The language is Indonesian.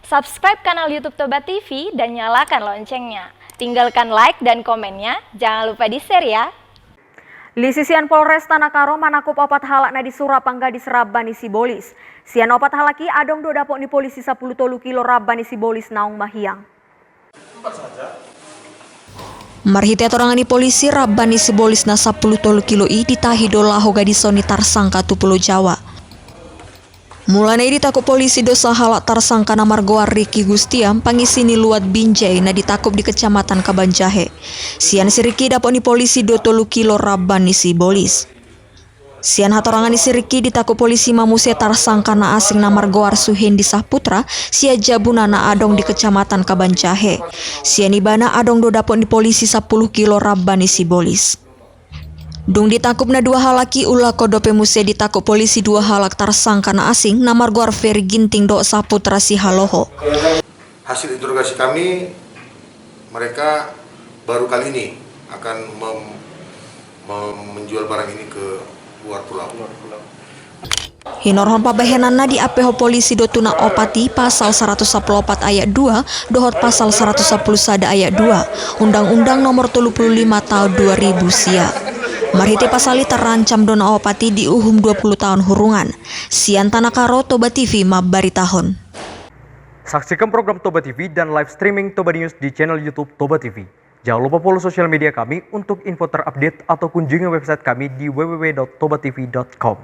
Subscribe kanal YouTube Toba TV dan nyalakan loncengnya. Tinggalkan like dan komennya, jangan lupa di-share ya. Lisisian Polres Tanakaro manakup opat halakna di Surapangga di Serabani Sibolis. Sian opat halaki adong do dapok ni polisi 10 kilo Rabani Sibolis naung mahiang. Marhite atorangani polisi Rabani Sibolis na 10 kilo i ditahi do lahoga di soni tarsangka tu Pulau Jawa. Mulane ditakut polisi dosa halak tarsangka na margoa Riki Gustiam pangisini luat Binjai na ditakup di kecamatan Kabanjahe. Sian si Riki dapok ni polisi 20 kilo Rabani Sibolis. Sian hatorangani si Riki ditakup polisi mamuse tarsangka na asing na margoar Suhendi Saputra sia jabuna na adong di kecamatan Kabanjahe. Sian ibana adong do dapok ni polisi 10 kilo Rabani Sibolis. Dung ditakup na 2 halaki ulah kodope muse ditakup polisi 2 halak tarsangka na asing na margoar Ferry Ginting do Saputra si Haloho. Hasil interogasi kami, mereka baru kali ini akan menjual barang ini ke luar pulau. Hinorhon pabahenanna di apeho polisi do tuna opati pasal 114 ayat 2 dohot pasal 110 sada ayat 2 Undang-Undang nomor 35 tahun 2000 sia. Marhite pasali terancam dona opati diuhum 20 tahun hurungan. Sian Tanakaro Toba TV mabari tahun. Saksikan program Toba TV dan live streaming Toba News di channel YouTube Toba TV. Jangan lupa follow sosial media kami untuk info terupdate atau kunjungi website kami di www.tobatv.com.